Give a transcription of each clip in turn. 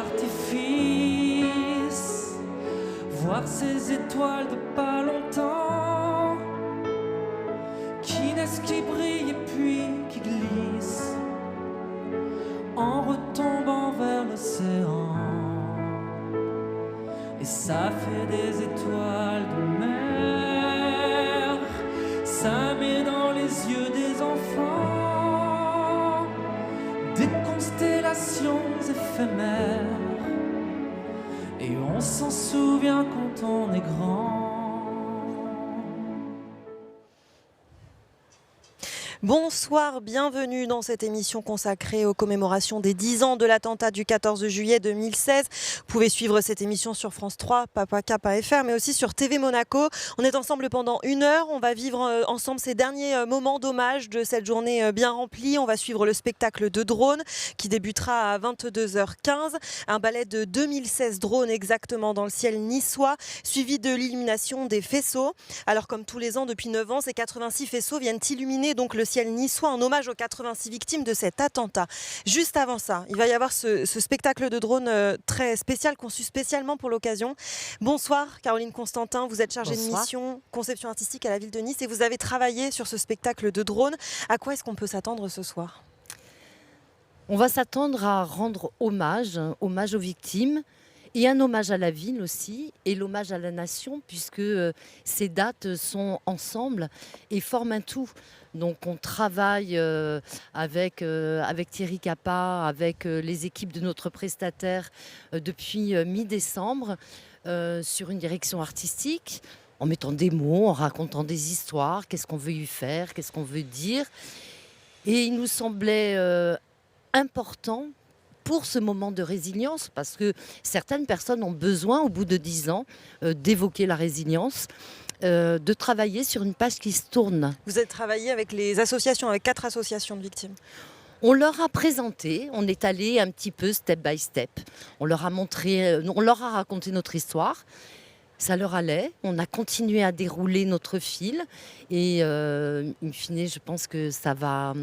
d'artifice, voir ces étoiles de pas longtemps qui naissent, qui brillent et puis qui glissent en retombant vers l'océan. Et ça fait des étoiles de mer, ça met dans les yeux des enfants des constellations éphémères. Et on s'en souvient quand on est grand. Bonsoir, bienvenue dans cette émission consacrée aux commémorations des 10 ans de l'attentat du 14 juillet 2016. Vous pouvez suivre cette émission sur France 3, papaka.fr, mais aussi sur TV Monaco. On est ensemble pendant 1 heure. On va vivre ensemble ces derniers moments d'hommage de cette journée bien remplie. On va suivre le spectacle de drones qui débutera à 22h15. Un ballet de 2016 drones exactement dans le ciel niçois, suivi de l'illumination des faisceaux. Alors comme tous les ans depuis 9 ans, ces 86 faisceaux viennent illuminer donc le ciel niçois en hommage aux 86 victimes de cet attentat. Juste avant ça, il va y avoir ce spectacle de drone très spécial, conçu spécialement pour l'occasion. Bonsoir Caroline Constantin, vous êtes chargée de mission conception artistique à la ville de Nice et vous avez travaillé sur ce spectacle de drone. À quoi est-ce qu'on peut s'attendre ce soir ? On va s'attendre à rendre hommage aux victimes et un hommage à la ville aussi et l'hommage à la nation puisque ces dates sont ensemble et forment un tout. Donc on travaille avec Thierry Capa, avec les équipes de notre prestataire depuis mi-décembre sur une direction artistique, en mettant des mots, en racontant des histoires, qu'est-ce qu'on veut y faire, qu'est-ce qu'on veut dire. Et il nous semblait important pour ce moment de résilience, parce que certaines personnes ont besoin, au bout de 10 ans, d'évoquer la résilience, de travailler sur une page qui se tourne. Vous avez travaillé avec les associations, avec 4 associations de victimes. On leur a présenté, on est allé un petit peu step by step. On leur a montré, on leur a raconté notre histoire. Ça leur allait, on a continué à dérouler notre fil et in fine, je pense que ça va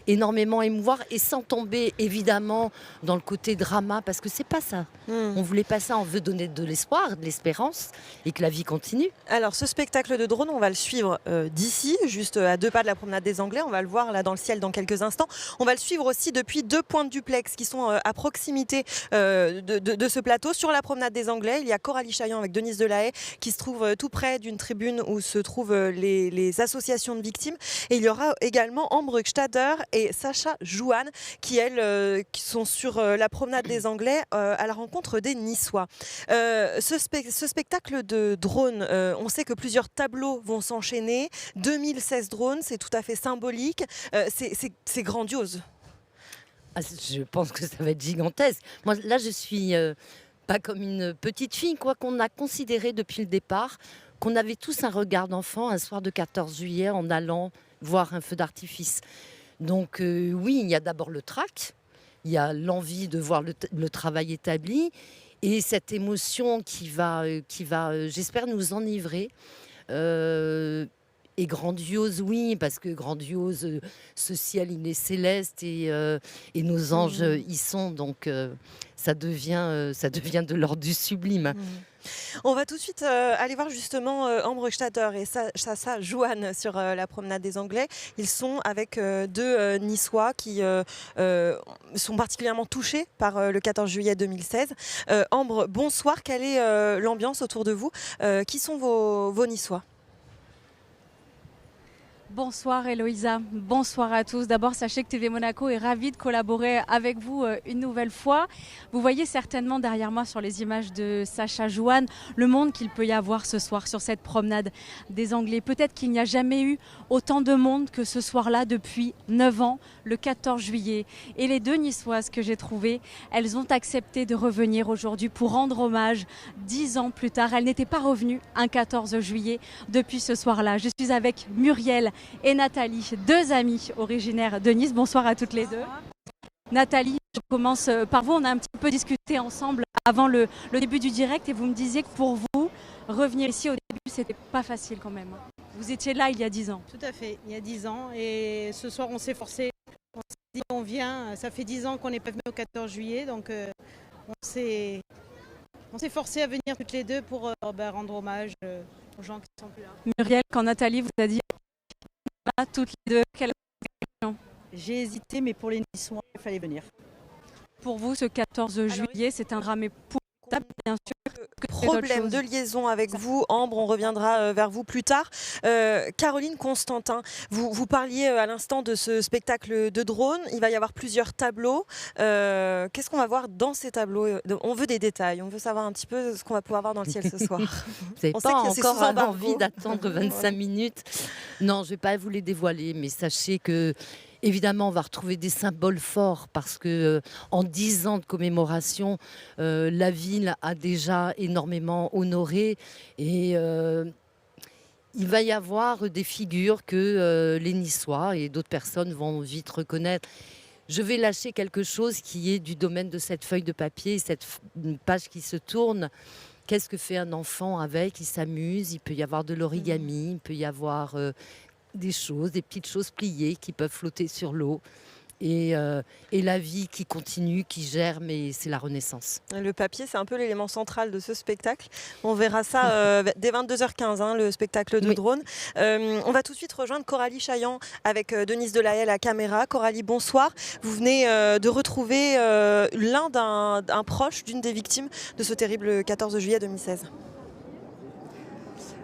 énormément émouvoir et sans tomber évidemment dans le côté drama parce que c'est pas ça. On voulait pas ça, on veut donner de l'espoir, de l'espérance et que la vie continue. Alors ce spectacle de drone, on va le suivre d'ici, juste à 2 pas de la promenade des Anglais. On va le voir là dans le ciel dans quelques instants. On va le suivre aussi depuis 2 points de duplex qui sont à proximité de ce plateau. Sur la promenade des Anglais, il y a Coralie Chaillan avec Denise Delahaye qui se trouve tout près d'une tribune où se trouvent les associations de victimes. Et il y aura également Ambre Gstader et Sacha Jouanne qui sont sur la promenade des Anglais à la rencontre des Niçois. Ce spectacle de drone, on sait que plusieurs tableaux vont s'enchaîner. 2016 drones, c'est tout à fait symbolique. C'est grandiose. Ah, je pense que ça va être gigantesque. Moi, là, je suis pas comme une petite fille, quoi qu'on a considéré depuis le départ qu'on avait tous un regard d'enfant un soir de 14 juillet en allant voir un feu d'artifice. Donc oui, il y a d'abord le trac, il y a l'envie de voir le travail établi et cette émotion qui va j'espère, nous enivrer. Et grandiose, oui, parce que grandiose, ce ciel, il est céleste et nos anges y sont, donc ça devient de l'ordre du sublime. On va tout de suite aller voir justement Ambre Gstader et Sacha Jouanne sur la promenade des Anglais. Ils sont avec 2 Niçois qui sont particulièrement touchés par le 14 juillet 2016. Ambre, bonsoir, quelle est l'ambiance autour de vous ? Qui sont vos Niçois ? Bonsoir Héloïsa, bonsoir à tous. D'abord, sachez que TV Monaco est ravi de collaborer avec vous une nouvelle fois. Vous voyez certainement derrière moi sur les images de Sacha Jouanne le monde qu'il peut y avoir ce soir sur cette promenade des Anglais. Peut-être qu'il n'y a jamais eu autant de monde que ce soir-là depuis 9 ans, le 14 juillet. Et les 2 Niçoises que j'ai trouvées, elles ont accepté de revenir aujourd'hui pour rendre hommage 10 ans plus tard. Elles n'étaient pas revenues un 14 juillet depuis ce soir-là. Je suis avec Muriel et Nathalie, 2 amies originaires de Nice. Bonsoir à toutes les 2. Nathalie, je commence par vous. On a un petit peu discuté ensemble avant le début du direct et vous me disiez que pour vous, revenir ici au début, c'était pas facile quand même. Vous étiez là il y a 10 ans. Tout à fait, il y a 10 ans et ce soir on s'est forcé. On s'est dit on vient. Ça fait 10 ans qu'on n'est pas venu au 14 juillet, donc on s'est forcés à venir toutes les deux pour rendre hommage aux gens qui sont plus là. Muriel, quand Nathalie vous a dit là, toutes les deux, quelle réaction? J'ai hésité, mais pour les Niçois, il fallait venir. Pour vous, ce 14 juillet, c'est un drame épouvantable, bien sûr. Problème de liaison avec vous, Ambre, on reviendra vers vous plus tard. Caroline Constantin, vous parliez à l'instant de ce spectacle de drone. Il va y avoir plusieurs tableaux. Qu'est-ce qu'on va voir dans ces tableaux? On veut des détails, on veut savoir un petit peu ce qu'on va pouvoir voir dans le ciel ce soir. Vous n'avez pas encore envie d'attendre 25 minutes? Non, je ne vais pas vous les dévoiler, mais sachez que évidemment, on va retrouver des symboles forts parce que en 10 ans de commémoration, la ville a déjà énormément honoré et il va y avoir des figures que les Niçois et d'autres personnes vont vite reconnaître. Je vais lâcher quelque chose qui est du domaine de cette feuille de papier, cette page qui se tourne. Qu'est-ce que fait un enfant avec? Il s'amuse, il peut y avoir de l'origami, il peut y avoir des petites choses pliées qui peuvent flotter sur l'eau. Et la vie qui continue, qui germe, et c'est la Renaissance. Le papier, c'est un peu l'élément central de ce spectacle. On verra ça dès 22h15, le spectacle de drone. On va tout de suite rejoindre Coralie Chaillan avec Denise Delahaye à caméra. Coralie, bonsoir. Vous venez de retrouver l'un d'un proche d'une des victimes de ce terrible 14 juillet 2016.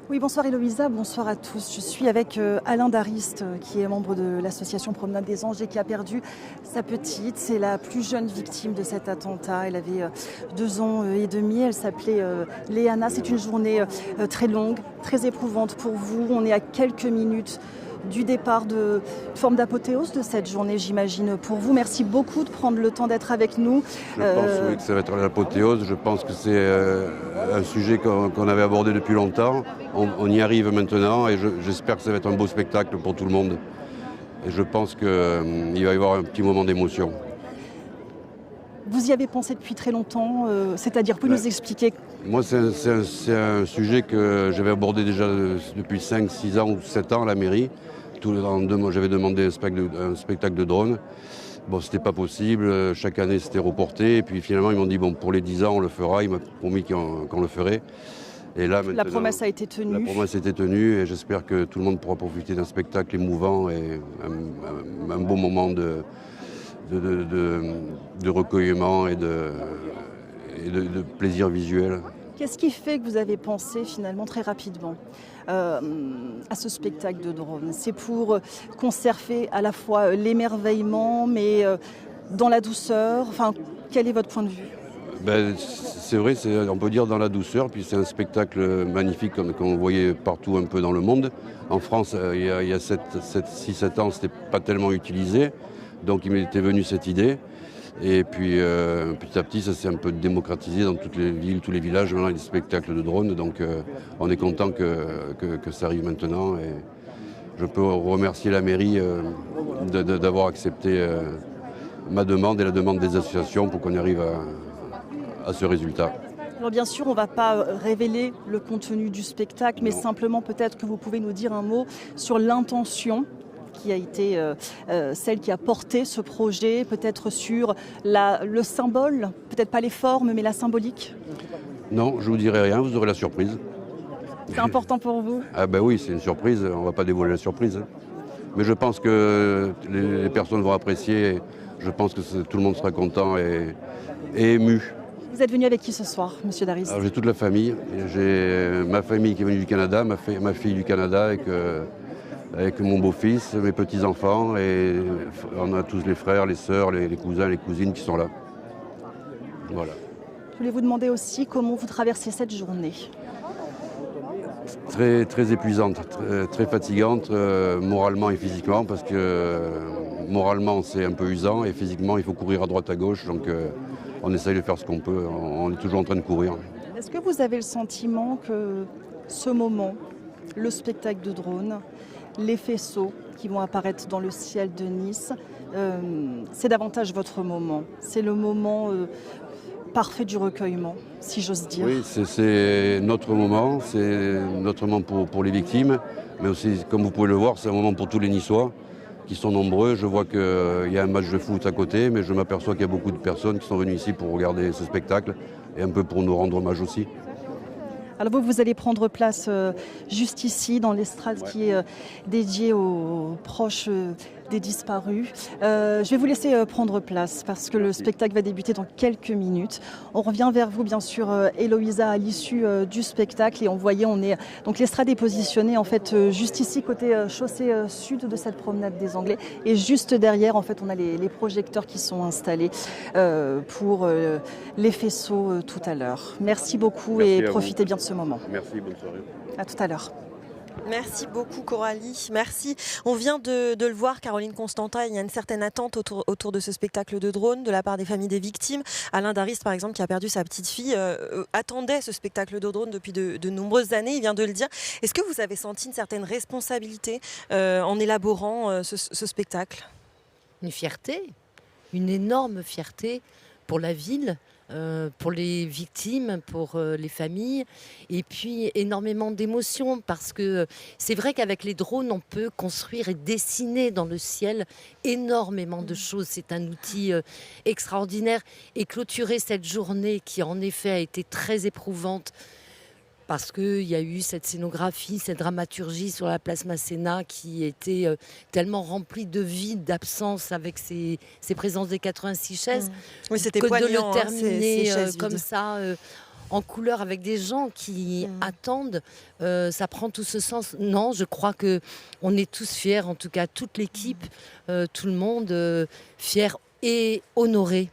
Oui, bonsoir Héloïsa, bonsoir à tous. Je suis avec Alain Dariste, qui est membre de l'association Promenade des Anges et qui a perdu sa petite. C'est la plus jeune victime de cet attentat. Elle avait 2 ans et demi. Elle s'appelait Léana. C'est une journée très longue, très éprouvante pour vous. On est à quelques minutes du départ de forme d'apothéose de cette journée, j'imagine, pour vous. Merci beaucoup de prendre le temps d'être avec nous. Je pense que ça va être l'apothéose. Je pense que c'est un sujet qu'on avait abordé depuis longtemps. On y arrive maintenant et j'espère que ça va être un beau spectacle pour tout le monde. Et je pense qu'il va y avoir un petit moment d'émotion. Vous y avez pensé depuis très longtemps, c'est-à-dire, pouvez nous expliquer? Moi, c'est un sujet que j'avais abordé déjà depuis 5, 6 ans ou 7 ans à la mairie. J'avais demandé un spectacle de drone. Bon, c'était pas possible. Chaque année, c'était reporté. Et puis finalement, ils m'ont dit, bon, pour les 10 ans, on le fera. Ils m'ont promis qu'on le ferait. Et là, maintenant, la promesse a été tenue. La promesse a été tenue et j'espère que tout le monde pourra profiter d'un spectacle émouvant et un beau moment de recueillement et de plaisir visuel. Qu'est-ce qui fait que vous avez pensé finalement très rapidement à ce spectacle de drone? C'est pour conserver à la fois l'émerveillement mais dans la douceur. Enfin, quel est votre point de vue? C'est vrai, on peut dire dans la douceur, puis c'est un spectacle magnifique qu'on voyait partout un peu dans le monde. En France, il y a 6-7 ans, ce n'était pas tellement utilisé. Donc il m'était venu cette idée et puis petit à petit ça s'est un peu démocratisé dans toutes les villes, tous les villages. Maintenant il y a des spectacles de drones, donc on est content que ça arrive maintenant et je peux remercier la mairie d'avoir accepté ma demande et la demande des associations pour qu'on arrive à ce résultat. Alors bien sûr, on ne va pas révéler le contenu du spectacle, mais simplement peut-être que vous pouvez nous dire un mot sur l'intention qui a été celle qui a porté ce projet, peut-être sur le symbole, peut-être pas les formes, mais la symbolique? Non, je ne vous dirai rien, vous aurez la surprise. C'est important pour vous? Ah ben oui, c'est une surprise, on ne va pas dévoiler la surprise. Mais je pense que les personnes vont apprécier, je pense que tout le monde sera content et ému. Vous êtes venu avec qui ce soir, monsieur Dariste? Alors j'ai toute la famille, j'ai ma famille qui est venue du Canada, ma fille du Canada avec mon beau-fils, mes petits-enfants, et on a tous les frères, les sœurs, les cousins, les cousines qui sont là. Voilà. Je voulais vous demander aussi comment vous traversez cette journée. Très, très épuisante, très fatigante, moralement et physiquement, parce que moralement c'est un peu usant, et physiquement il faut courir à droite à gauche, donc on essaye de faire ce qu'on peut, on est toujours en train de courir. Est-ce que vous avez le sentiment que ce moment, le spectacle de drone, les faisceaux qui vont apparaître dans le ciel de Nice, c'est davantage votre moment? C'est le moment parfait du recueillement, si j'ose dire. Oui, c'est notre moment pour les victimes, mais aussi, comme vous pouvez le voir, c'est un moment pour tous les Niçois. qui sont nombreux. Je vois qu'il y a un match de foot à côté, mais je m'aperçois qu'il y a beaucoup de personnes qui sont venues ici pour regarder ce spectacle et un peu pour nous rendre hommage aussi. Alors vous allez prendre place juste ici, dans l'estrade qui est dédiée aux proches des disparus. Je vais vous laisser prendre place parce que le spectacle va débuter dans quelques minutes. On revient vers vous, bien sûr, Héloïsa, à l'issue du spectacle. Et donc l'estrade est positionnée en fait juste ici, côté chaussée sud de cette promenade des Anglais. Et juste derrière, en fait, on a les projecteurs qui sont installés pour les faisceaux tout à l'heure. Merci beaucoup. Merci et profitez bien de ce moment. Merci, bonne soirée. À tout à l'heure. Merci beaucoup Coralie, merci. On vient de le voir, Caroline Constantin, il y a une certaine attente autour de ce spectacle de drone de la part des familles des victimes. Alain Darist, par exemple, qui a perdu sa petite fille, attendait ce spectacle de drone depuis de nombreuses années, il vient de le dire. Est-ce que vous avez senti une certaine responsabilité en élaborant ce spectacle ? Une fierté, une énorme fierté pour la ville, pour les victimes, pour les familles, et puis énormément d'émotions parce que c'est vrai qu'avec les drones on peut construire et dessiner dans le ciel énormément de choses. C'est un outil extraordinaire, et clôturer cette journée qui en effet a été très éprouvante parce qu'il y a eu cette scénographie, cette dramaturgie sur la place Masséna qui était tellement remplie de vide, d'absence avec ces présences des 86 chaises. Oui, c'était que poignant, de le terminer ces chaises comme vides. ça, en couleur, avec des gens qui attendent, ça prend tout ce sens. Non, je crois qu'on est tous fiers, en tout cas toute l'équipe, tout le monde, fiers et honorés.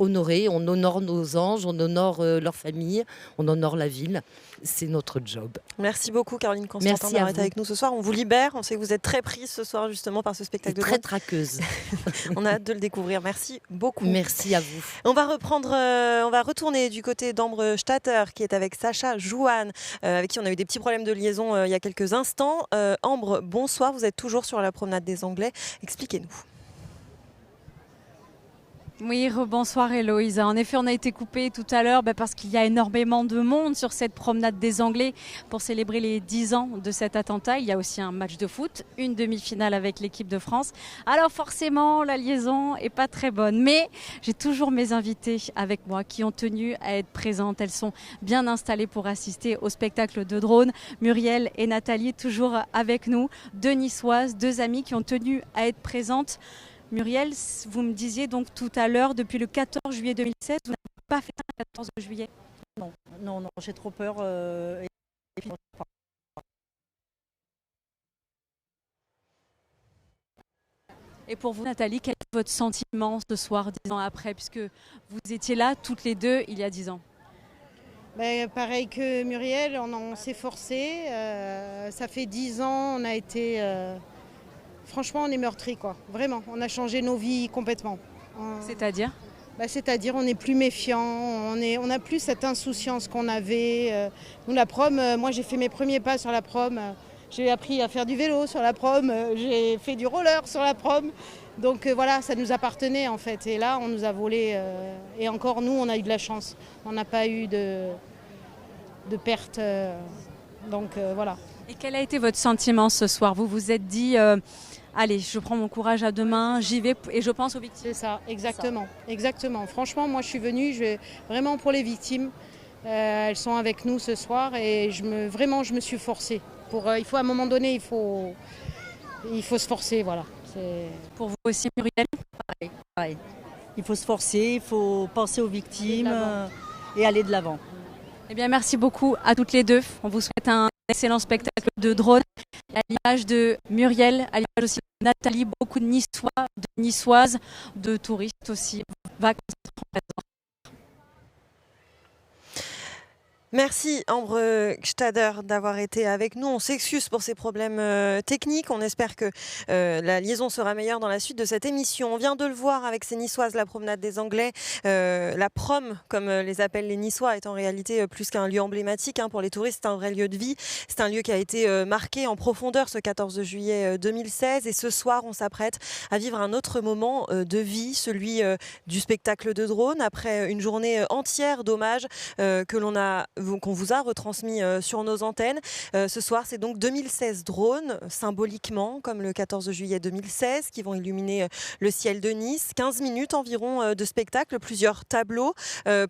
Honorer, on honore nos anges, on honore leur famille, on honore la ville. C'est notre job. Merci beaucoup Caroline Constantin d'avoir été avec nous ce soir. On vous libère, on sait que vous êtes très prise ce soir justement par ce spectacle de très traqueuse. On a hâte de le découvrir. Merci beaucoup. Merci à vous. On va retourner du côté d'Ambre Statter qui est avec Sacha Jouanne, avec qui on a eu des petits problèmes de liaison il y a quelques instants. Ambre, bonsoir, vous êtes toujours sur la promenade des Anglais. Expliquez-nous. Oui, rebonsoir Héloïsa. En effet, on a été coupé tout à l'heure parce qu'il y a énormément de monde sur cette promenade des Anglais pour célébrer les 10 ans de cet attentat. Il y a aussi un match de foot, une demi-finale avec l'équipe de France. Alors forcément, la liaison est pas très bonne. Mais j'ai toujours mes invités avec moi qui ont tenu à être présentes. Elles sont bien installées pour assister au spectacle de drone. Muriel et Nathalie, toujours avec nous. Deux Niçoises, deux amies qui ont tenu à être présentes. Muriel, vous me disiez donc tout à l'heure, depuis le 14 juillet 2016, vous n'avez pas fait le 14 juillet ? Non, j'ai trop peur. Et pour vous, Nathalie, quel est votre sentiment ce soir, 10 ans après, puisque vous étiez là toutes les deux il y a 10 ans ? Pareil que Muriel, on s'est forcé. Ça fait 10 ans, on a été... Franchement, on est meurtris, quoi. Vraiment, on a changé nos vies complètement. C'est-à-dire ? C'est-à-dire, on est plus méfiants, on n'a plus cette insouciance qu'on avait. Nous, la prom, moi, j'ai fait mes premiers pas sur la prom. J'ai appris à faire du vélo sur la prom. J'ai fait du roller sur la prom. Donc voilà, ça nous appartenait, en fait. Et là, on nous a volé. Et encore, nous, on a eu de la chance. On n'a pas eu de perte. Donc voilà. Et quel a été votre sentiment ce soir ? Vous vous êtes dit, allez, je prends mon courage à deux mains, j'y vais et je pense aux victimes. C'est ça, exactement. Exactement. Franchement, moi je suis venue vraiment pour les victimes. Elles sont avec nous ce soir et je me suis forcée. Il faut à un moment donné, il faut se forcer, voilà. Pour vous aussi, Muriel ? Pareil. Il faut se forcer, il faut penser aux victimes et aller de l'avant. Eh bien, merci beaucoup à toutes les deux. On vous souhaite un excellent spectacle de drone. À l'image de Muriel, à l'image aussi de Nathalie, beaucoup de Niçois, de Niçoises, de touristes aussi, vacances en présence. Merci Ambre Statter d'avoir été avec nous. On s'excuse pour ces problèmes techniques. On espère que la liaison sera meilleure dans la suite de cette émission. On vient de le voir avec ces Niçoises, la promenade des Anglais. La prom, comme les appellent les Niçois, est en réalité plus qu'un lieu emblématique. Pour les touristes, c'est un vrai lieu de vie. C'est un lieu qui a été marqué en profondeur ce 14 juillet 2016. Et ce soir, on s'apprête à vivre un autre moment de vie, celui du spectacle de drone. Après une journée entière d'hommages que l'on a qu'on vous a retransmis sur nos antennes. Ce soir, c'est donc 2016 drones, symboliquement, comme le 14 juillet 2016, qui vont illuminer le ciel de Nice. 15 minutes environ de spectacle, plusieurs tableaux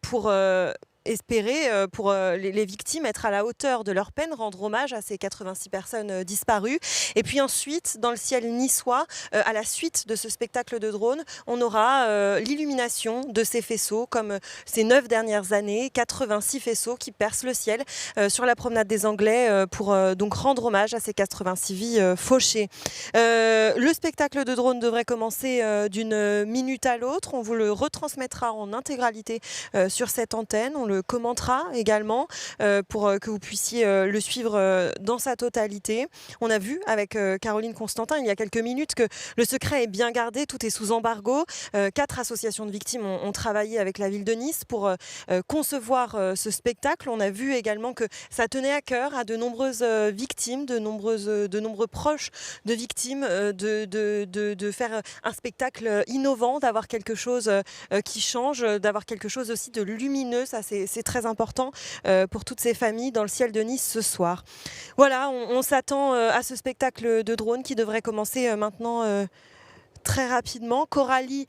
pour espérer pour les victimes être à la hauteur de leur peine, rendre hommage à ces 86 personnes disparues. Et puis ensuite, dans le ciel niçois, à la suite de ce spectacle de drone, on aura l'illumination de ces faisceaux, comme ces 9 dernières années, 86 faisceaux qui percent le ciel sur la promenade des Anglais pour donc rendre hommage à ces 86 vies fauchées. Le spectacle de drone devrait commencer d'une minute à l'autre. On vous le retransmettra en intégralité sur cette antenne. On le commentera également pour que vous puissiez le suivre dans sa totalité. On a vu avec Caroline Constantin il y a quelques minutes que le secret est bien gardé, tout est sous embargo. 4 associations de victimes ont travaillé avec la ville de Nice pour concevoir ce spectacle. On a vu également que ça tenait à cœur à de nombreuses victimes, de nombreux proches de victimes de faire un spectacle innovant, d'avoir quelque chose qui change, d'avoir quelque chose aussi de lumineux. Ça, c'est très important pour toutes ces familles dans le ciel de Nice ce soir. Voilà, on s'attend à ce spectacle de drone qui devrait commencer maintenant très rapidement. Coralie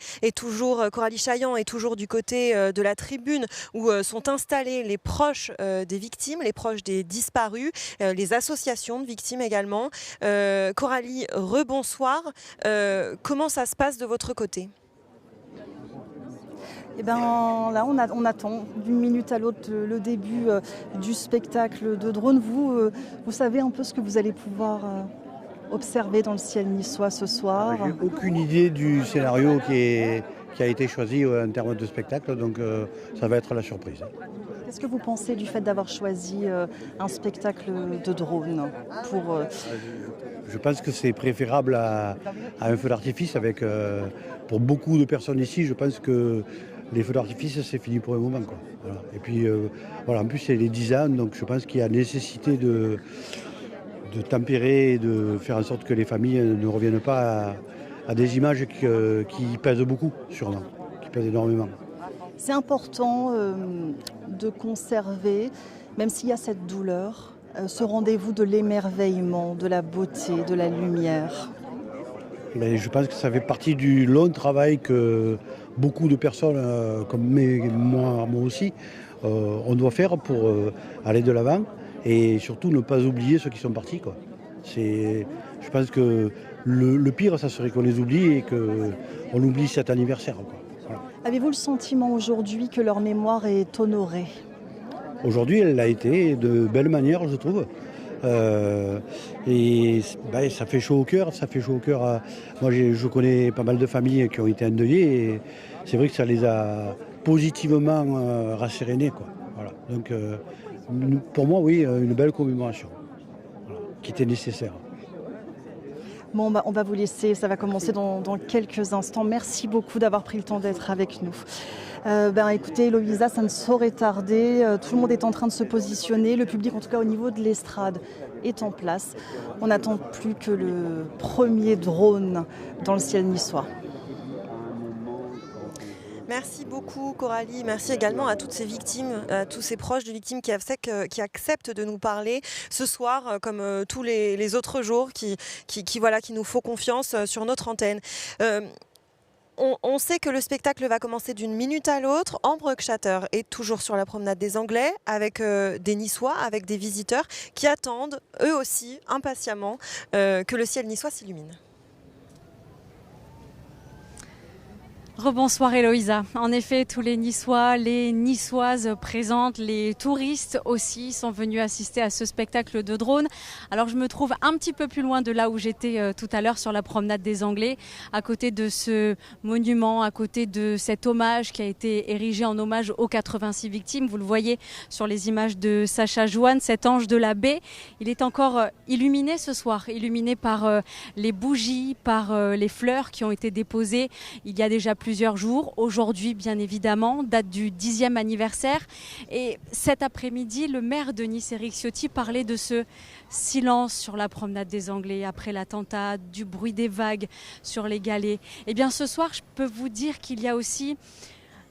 Chaillan est toujours du côté de la tribune où sont installés les proches des victimes, les proches des disparus, les associations de victimes également. Coralie, rebonsoir. Comment ça se passe de votre côté ? Eh ben, là, on attend d'une minute à l'autre le début du spectacle de drone. Vous savez un peu ce que vous allez pouvoir observer dans le ciel niçois ce soir? J'ai aucune idée du scénario qui a été choisi en termes de spectacle, donc ça va être la surprise. Qu'est-ce que vous pensez du fait d'avoir choisi un spectacle de drone pour Je pense que c'est préférable à un feu d'artifice. Pour beaucoup de personnes ici, je pense que les feux d'artifice, c'est fini pour un moment, quoi. Voilà. Et puis, en plus, c'est les 10 ans, donc je pense qu'il y a nécessité de tempérer et de faire en sorte que les familles ne reviennent pas à des images qui pèsent beaucoup sur nous, qui pèsent énormément. C'est important de conserver, même s'il y a cette douleur, ce rendez-vous de l'émerveillement, de la beauté, de la lumière. Mais je pense que ça fait partie du long travail que beaucoup de personnes, comme moi aussi, on doit faire pour aller de l'avant et surtout ne pas oublier ceux qui sont partis, quoi. Je pense que le pire, ça serait qu'on les oublie et qu'on oublie cet anniversaire, quoi. Voilà. Avez-vous le sentiment aujourd'hui que leur mémoire est honorée ? Aujourd'hui, elle l'a été de belle manière, je trouve. Et ça fait chaud au cœur. Moi, je connais pas mal de familles qui ont été endeuillées et c'est vrai que ça les a positivement rassérénées, quoi. Voilà. Donc, pour moi, oui, une belle commémoration, voilà, qui était nécessaire. Bon, on va vous laisser, ça va commencer dans quelques instants. Merci beaucoup d'avoir pris le temps d'être avec nous. Écoutez, Héloïsa, ça ne saurait tarder. Tout le monde est en train de se positionner. Le public, en tout cas au niveau de l'estrade, est en place. On n'attend plus que le premier drone dans le ciel niçois. Merci beaucoup Coralie, merci également à toutes ces victimes, à tous ces proches de victimes qui acceptent de nous parler ce soir, comme tous les autres jours, qui nous font confiance sur notre antenne. On sait que le spectacle va commencer d'une minute à l'autre. Ambre Kchatter est toujours sur la promenade des Anglais avec des Niçois, avec des visiteurs qui attendent eux aussi impatiemment que le ciel niçois s'illumine. Rebonsoir Héloïsa. En effet, tous les Niçois, les Niçoises présentes, les touristes aussi sont venus assister à ce spectacle de drone. Alors je me trouve un petit peu plus loin de là où j'étais tout à l'heure sur la promenade des Anglais, à côté de ce monument, à côté de cet hommage qui a été érigé en hommage aux 86 victimes. Vous le voyez sur les images de Sacha Jouanne, cet ange de la baie. Il est encore illuminé ce soir, illuminé par les bougies, par les fleurs qui ont été déposées il y a déjà plusieurs jours. Aujourd'hui, bien évidemment, date du 10e anniversaire. Et cet après-midi, le maire de Nice, Éric Ciotti, parlait de ce silence sur la promenade des Anglais après l'attentat, du bruit des vagues sur les galets. Eh bien, ce soir, je peux vous dire qu'il y a aussi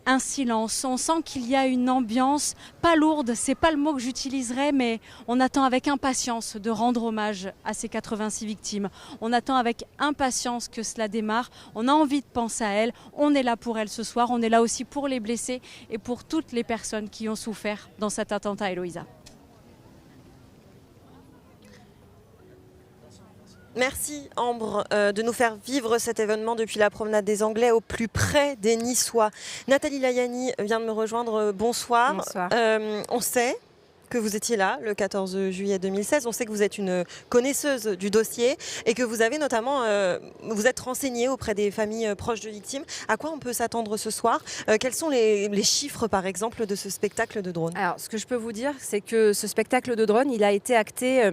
un silence. On sent qu'il y a une ambiance pas lourde, c'est pas le mot que j'utiliserais, mais on attend avec impatience de rendre hommage à ces 86 victimes. On attend avec impatience que cela démarre. On a envie de penser à elles. On est là pour elles ce soir. On est là aussi pour les blessés et pour toutes les personnes qui ont souffert dans cet attentat, Héloïsa. Merci Ambre de nous faire vivre cet événement depuis la promenade des Anglais au plus près des Niçois. Nathalie Layani vient de me rejoindre. Bonsoir. Bonsoir. On sait que vous étiez là le 14 juillet 2016. On sait que vous êtes une connaisseuse du dossier et que vous avez notamment vous êtes renseignée auprès des familles proches de victimes. À quoi on peut s'attendre ce soir? Quels sont les chiffres par exemple de ce spectacle de drone? Alors, ce que je peux vous dire, c'est que ce spectacle de drone, il a été acté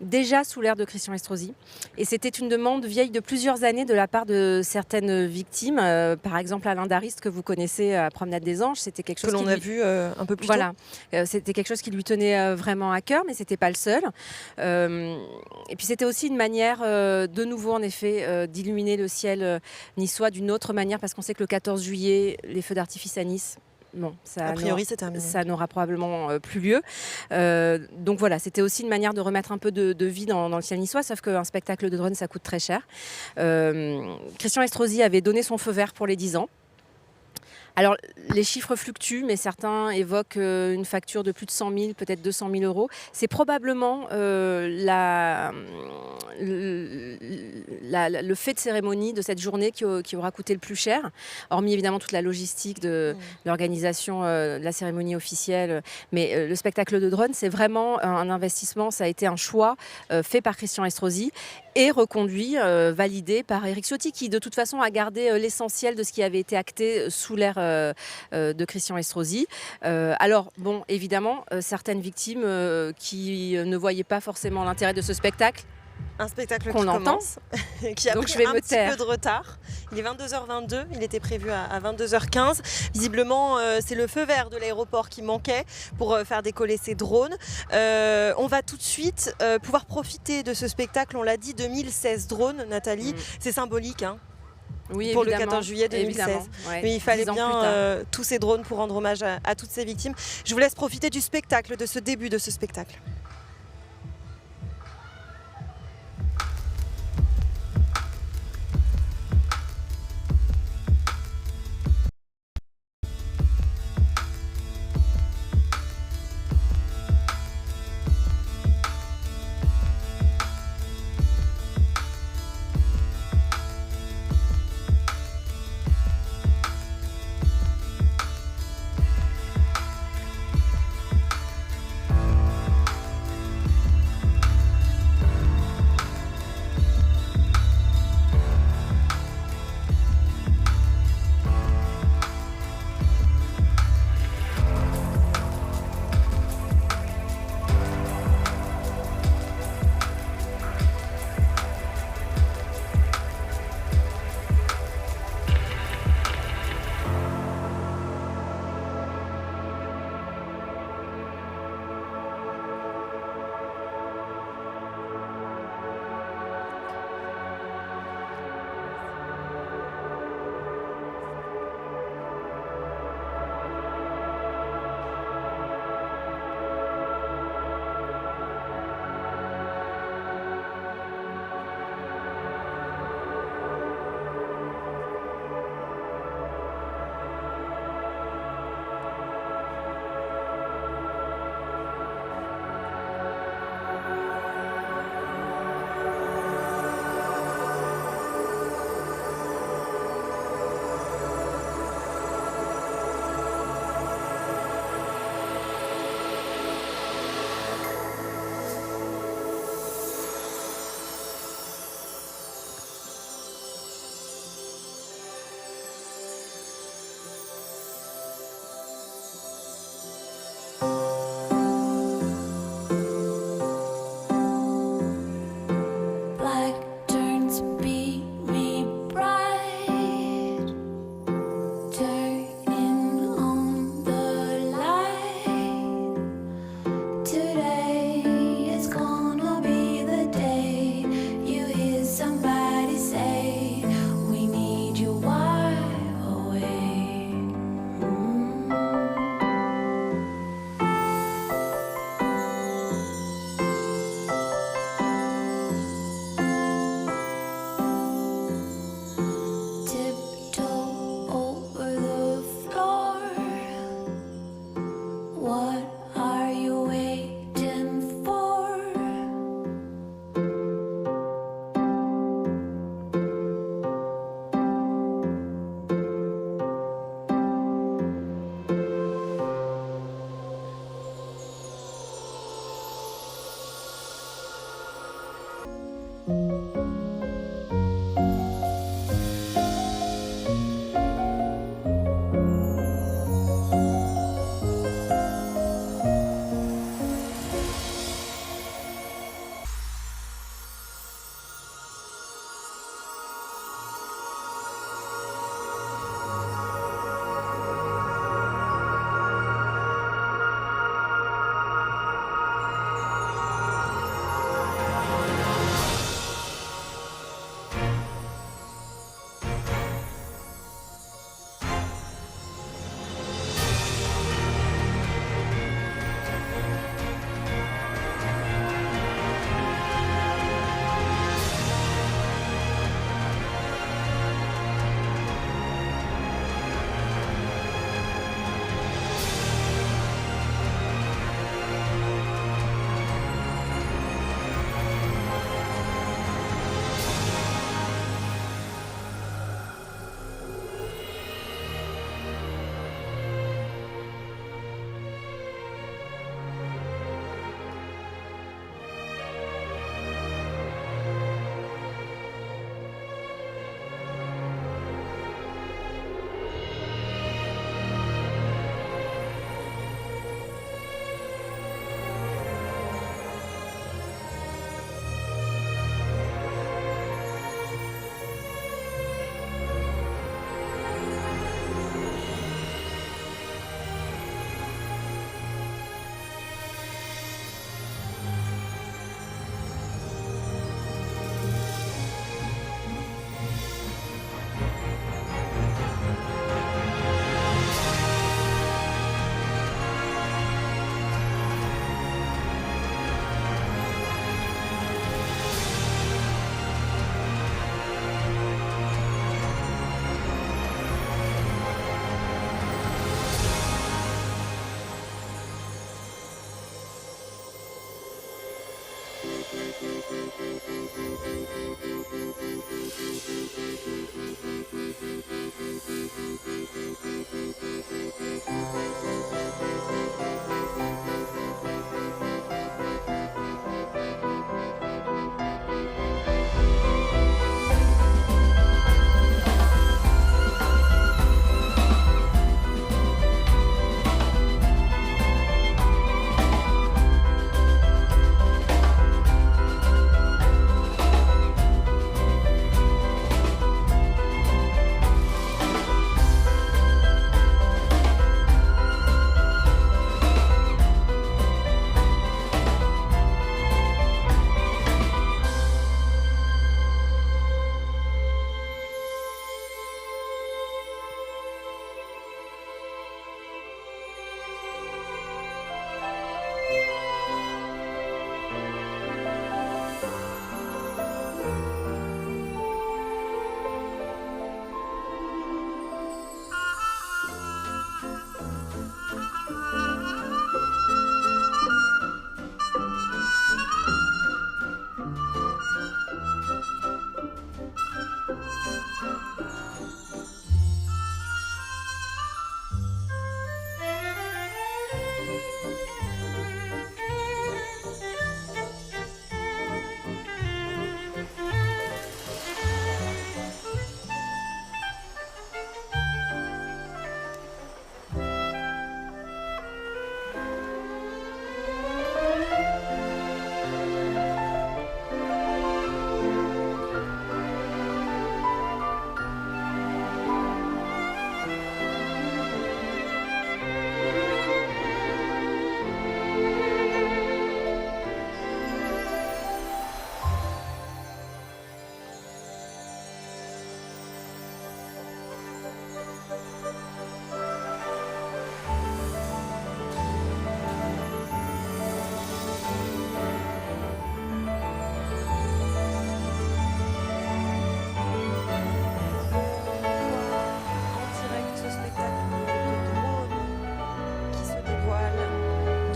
déjà sous l'ère de Christian Estrosi. Et c'était une demande vieille de plusieurs années de la part de certaines victimes. Par exemple, Alain Dariste, que vous connaissez à Promenade des Anges, c'était quelque chose que l'on a vu un peu plus tôt. Voilà, c'était quelque chose qui lui tenait vraiment à cœur, mais ce n'était pas le seul. Et puis c'était aussi une manière, de nouveau en effet, d'illuminer le ciel niçois d'une autre manière, parce qu'on sait que le 14 juillet, les feux d'artifice à Nice, bon, a priori, c'est terminé. Ça n'aura probablement plus lieu. Donc voilà, c'était aussi une manière de remettre un peu de vie dans le ciel niçois, sauf qu'un spectacle de drone, ça coûte très cher. Christian Estrosi avait donné son feu vert pour les 10 ans. Alors, les chiffres fluctuent, mais certains évoquent une facture de plus de 100 000, peut-être 200 000 euros. C'est probablement le fait de cérémonie de cette journée qui aura coûté le plus cher, hormis évidemment toute la logistique de l'organisation de la cérémonie officielle. Mais le spectacle de drone, c'est vraiment un investissement, ça a été un choix fait par Christian Estrosi et reconduit, validé par Éric Ciotti, qui de toute façon a gardé l'essentiel de ce qui avait été acté sous l'ère de Christian Estrosi. Alors, bon, évidemment, certaines victimes qui ne voyaient pas forcément l'intérêt de ce spectacle. Un spectacle qu'on qui entend, commence, qui a donc pris je vais un me petit taire. peu de retard. Il est 22h22, il était prévu à 22h15. Visiblement, c'est le feu vert de l'aéroport qui manquait pour faire décoller ces drones. On va tout de suite pouvoir profiter de ce spectacle, on l'a dit, 2016 drones, Nathalie. C'est symbolique, hein. Oui, pour le évidemment, 14 juillet 2016. ouais, Mais il fallait 10 ans bien plus tard. tous ces drones pour rendre hommage à toutes ces victimes. Je vous laisse profiter du spectacle, de ce début de ce spectacle.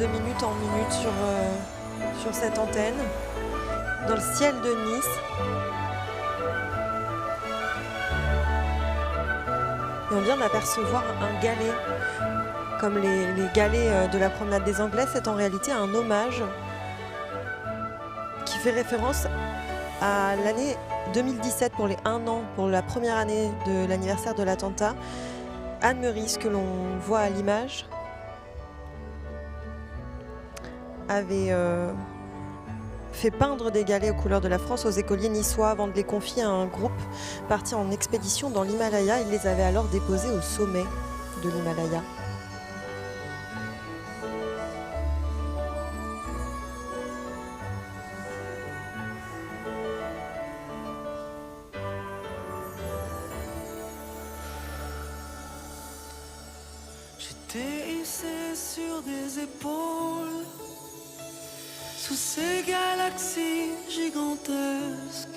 de minute en minute sur cette antenne, dans le ciel de Nice. Et on vient d'apercevoir un galet. Comme les galets de la promenade des Anglais, c'est en réalité un hommage qui fait référence à l'année 2017 pour les 1 an, pour la première année de l'anniversaire de l'attentat. Anne Meurice, que l'on voit à l'image, avait fait peindre des galets aux couleurs de la France aux écoliers niçois avant de les confier à un groupe parti en expédition dans l'Himalaya. Il les avait alors déposés au sommet de l'Himalaya. J'étais hissé sur des épaules, sous ces galaxies gigantesques.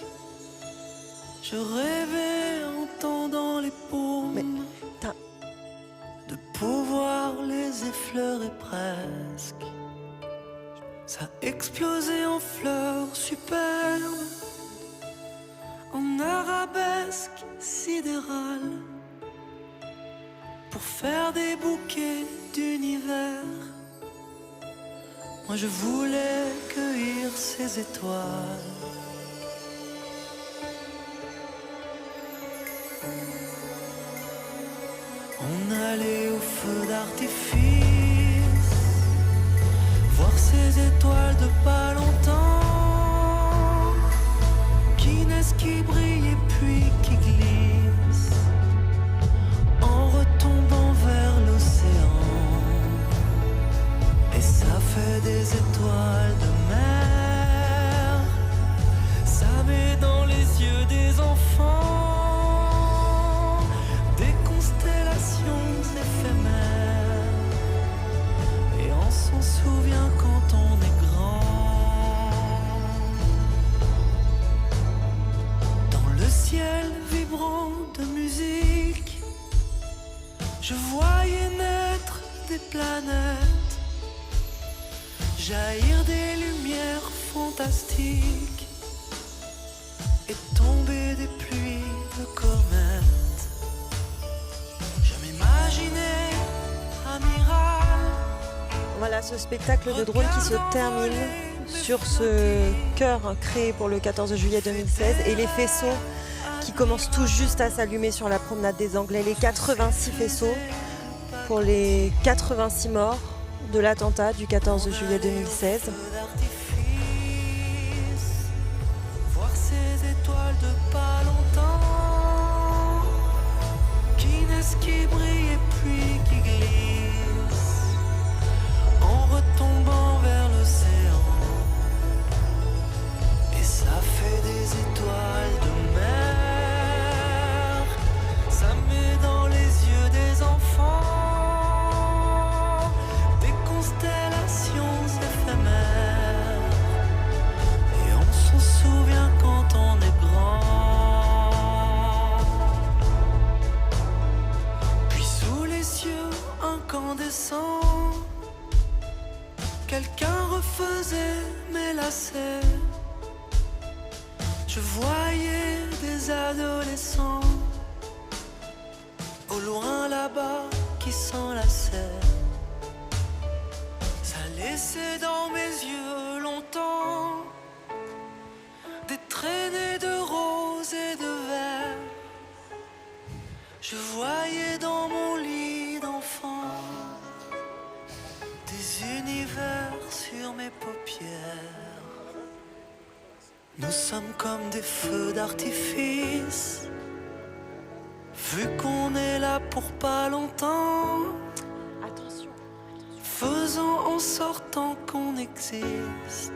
Je rêvais en tendant les paumes de pouvoir les effleurer presque. Ça explosait en fleurs superbes, en arabesque sidérale, pour faire des bouquets d'univers. Moi je voulais cueillir ces étoiles. On allait au feu d'artifice, voir ces étoiles de pas longtemps, qui naissent, qui brillent et puis qui glissent, en retombant vers l'océan. Et ça fait des étoiles de mer, ça met dans les yeux des enfants des constellations éphémères. Et on s'en souvient quand on est grand. Dans le ciel vibrant de musique, je voyais naître des planètes, jaillir des lumières fantastiques et tomber des pluies de comètes. Je m'imaginais amiral. Voilà ce spectacle de drone qui se termine sur ce chœur créé pour le 14 juillet 2016 et les faisceaux qui commencent tout juste à s'allumer sur la promenade des Anglais. Les 86 faisceaux pour les 86 morts de l'attentat du 14 juillet 2016. Voir ces étoiles de pas longtemps, qui naissent, qui brillent et puis qui glissent, en retombant vers l'océan. Et ça fait des étoiles de mer, ça met dans les yeux des enfants des constellations éphémères. Et on s'en souvient quand on est grand. Puis sous les cieux incandescents, quelqu'un refaisait mes lacets. Je voyais des adolescents au loin là-bas qui s'enlaçaient. Ça laissait dans mes yeux longtemps des traînées de roses et de verre. Je voyais dans mon lit d'enfant des univers sur mes paupières. Nous sommes comme des feux d'artifice, vu qu'on est là pour pas longtemps. Attention. Faisons en sortant qu'on existe,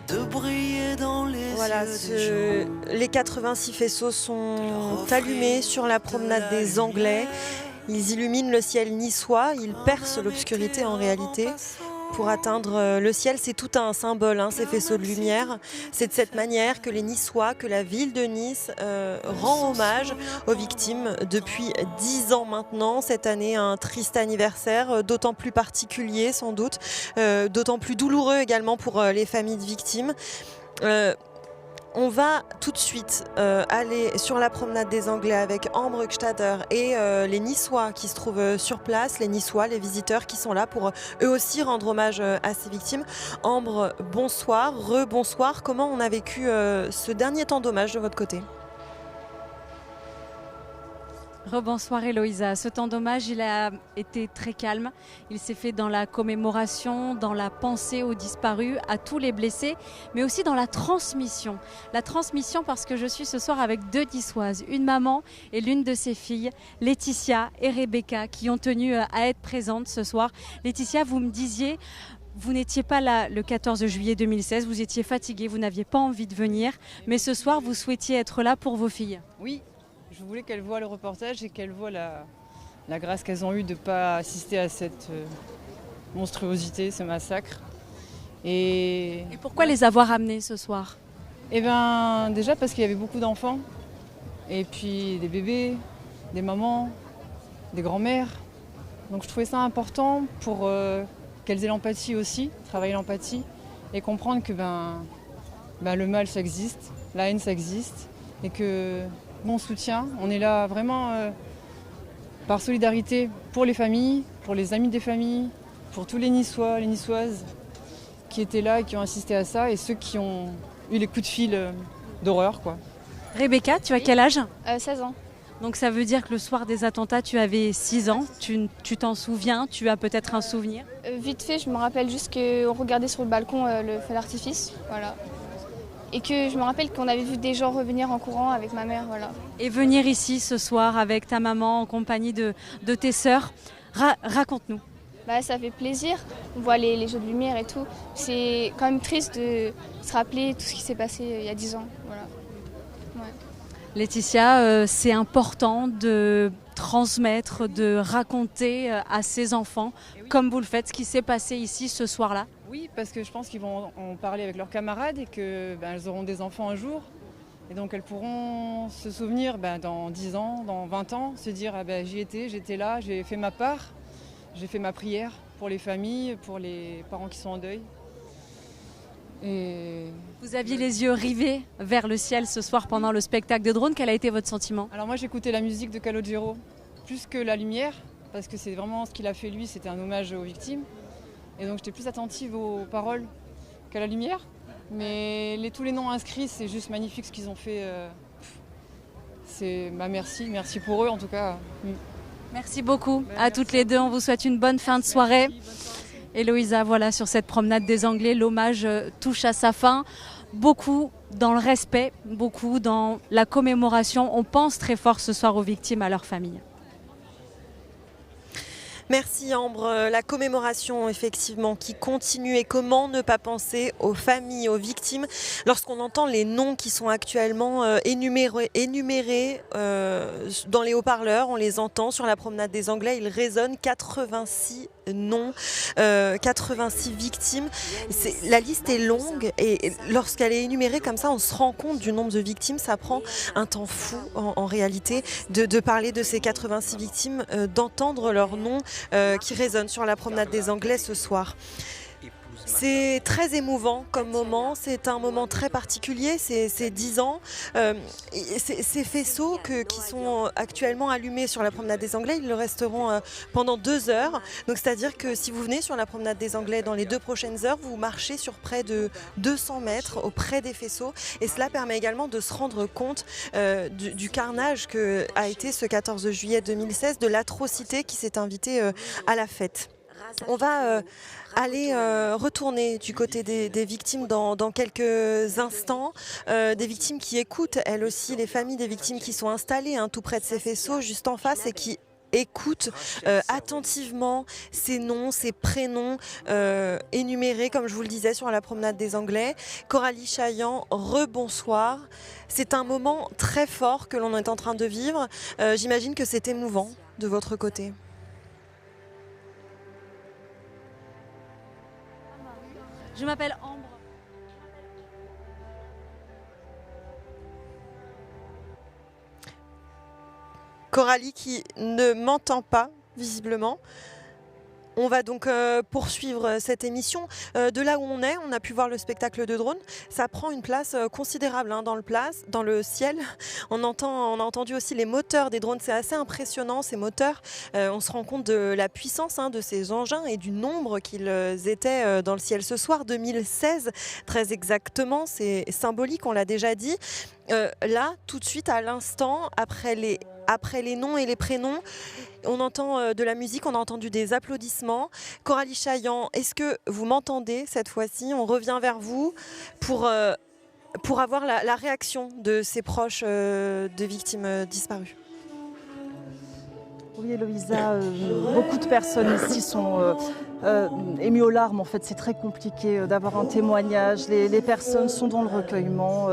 de briller dans les Voilà, yeux des gens. les 86 faisceaux sont allumés sur la promenade des Anglais. Ils illuminent le ciel niçois, ils percent l'obscurité en réalité. pour atteindre le ciel. C'est tout un symbole, ces faisceaux de lumière. C'est de cette manière que les Niçois, que la ville de Nice rend hommage aux victimes depuis 10 ans maintenant. Cette année, un triste anniversaire, d'autant plus particulier sans doute, d'autant plus douloureux également pour les familles de victimes. On va tout de suite aller sur la promenade des Anglais avec Ambre Gstader et les Niçois qui se trouvent sur place, les Niçois, les visiteurs qui sont là pour eux aussi rendre hommage à ces victimes. Ambre, bonsoir, rebonsoir. Comment on a vécu ce dernier temps d'hommage de votre côté ? Rebonsoir Héloïsa. Ce temps d'hommage, il a été très calme. Il s'est fait dans la commémoration, dans la pensée aux disparus, à tous les blessés, mais aussi dans la transmission. La transmission parce que je suis ce soir avec 2 Niçoises, une maman et l'une de ses filles, Laetitia et Rebecca, qui ont tenu à être présentes ce soir. Laetitia, vous me disiez, vous n'étiez pas là le 14 juillet 2016, vous étiez fatiguée, vous n'aviez pas envie de venir, mais ce soir, vous souhaitiez être là pour vos filles. Oui. Je voulais qu'elles voient le reportage et qu'elles voient la grâce qu'elles ont eue de ne pas assister à cette monstruosité, ce massacre. Et pourquoi les avoir amenées ce soir ? Eh bien, déjà parce qu'il y avait beaucoup d'enfants, et puis des bébés, des mamans, des grands-mères. Donc je trouvais ça important pour qu'elles aient l'empathie aussi, travailler l'empathie, et comprendre que le mal ça existe, la haine ça existe, et que bon soutien. On est là vraiment par solidarité pour les familles, pour les amis des familles, pour tous les Niçois, les Niçoises qui étaient là et qui ont assisté à ça et ceux qui ont eu les coups de fil d'horreur, quoi. Rebecca, tu as quel âge ? 16 ans. Donc ça veut dire que le soir des attentats, tu avais 6 ans. Tu t'en souviens ? Tu as peut-être un souvenir ? Vite fait, je me rappelle juste qu'on regardait sur le balcon le feu d'artifice. Voilà. Et que je me rappelle qu'on avait vu des gens revenir en courant avec ma mère, voilà. Et venir ici ce soir avec ta maman en compagnie de tes sœurs, raconte-nous. Ça fait plaisir, on voit les jeux de lumière et tout. C'est quand même triste de se rappeler tout ce qui s'est passé il y a 10 ans, voilà. Ouais. Laetitia, c'est important de transmettre, de raconter à ses enfants, comme vous le faites, ce qui s'est passé ici ce soir-là. Oui, parce que je pense qu'ils vont en parler avec leurs camarades et qu'elles auront des enfants un jour. Et donc elles pourront se souvenir dans 10 ans, dans 20 ans, se dire j'y étais, j'étais là, j'ai fait ma part, j'ai fait ma prière pour les familles, pour les parents qui sont en deuil. Et vous aviez les yeux rivés vers le ciel ce soir pendant le spectacle de drone. Quel a été votre sentiment ? Alors moi j'écoutais la musique de Calogero, plus que la lumière, parce que c'est vraiment ce qu'il a fait lui, c'était un hommage aux victimes. Et donc j'étais plus attentive aux paroles qu'à la lumière. Mais tous les noms inscrits, c'est juste magnifique ce qu'ils ont fait. Merci pour eux en tout cas. Merci beaucoup à toutes les deux. On vous souhaite une bonne fin de soirée. Héloïsa, voilà, sur cette promenade des Anglais, l'hommage touche à sa fin. Beaucoup dans le respect, beaucoup dans la commémoration. On pense très fort ce soir aux victimes, à leurs familles. Merci Ambre. La commémoration effectivement qui continue et comment ne pas penser aux familles, aux victimes lorsqu'on entend les noms qui sont actuellement énumérés dans les haut-parleurs, on les entend sur la promenade des Anglais, ils résonnent 86 noms, 86 victimes. La liste est longue et lorsqu'elle est énumérée comme ça, on se rend compte du nombre de victimes. Ça prend un temps fou en réalité de parler de ces 86 victimes, d'entendre leurs noms qui résonnent sur la promenade des Anglais ce soir. C'est très émouvant comme moment, c'est un moment très particulier, c'est 10 ans. Ces faisceaux qui sont actuellement allumés sur la promenade des Anglais, ils le resteront pendant 2 heures. Donc c'est-à-dire que si vous venez sur la promenade des Anglais dans les 2 prochaines heures, vous marchez sur près de 200 mètres auprès des faisceaux. Et cela permet également de se rendre compte du carnage que a été ce 14 juillet 2016, de l'atrocité qui s'est invitée à la fête. On va aller retourner du côté des victimes dans quelques instants. Des victimes qui écoutent, elles aussi, les familles des victimes qui sont installées tout près de ces faisceaux, juste en face, et qui écoutent attentivement ces noms, ces prénoms énumérés, comme je vous le disais, sur la promenade des Anglais. Coralie Chaillan, rebonsoir. C'est un moment très fort que l'on est en train de vivre. J'imagine que c'est émouvant de votre côté. Je m'appelle Ambre. Coralie qui ne m'entend pas, visiblement. On va donc poursuivre cette émission. De là où on est, on a pu voir le spectacle de drone. Ça prend une place considérable dans le ciel. On a entendu aussi les moteurs des drones. C'est assez impressionnant, ces moteurs. On se rend compte de la puissance de ces engins et du nombre qu'ils étaient dans le ciel ce soir, 2016, très exactement. C'est symbolique, on l'a déjà dit. Là, tout de suite, à l'instant, après les noms et les prénoms, on entend de la musique, on a entendu des applaudissements. Coralie Chaillan, est-ce que vous m'entendez cette fois-ci? On revient vers vous pour avoir la réaction de ces proches de victimes disparues. Oui, Eloïsa, beaucoup de personnes ici sont émues aux larmes. En fait, c'est très compliqué d'avoir un témoignage. Les personnes sont dans le recueillement.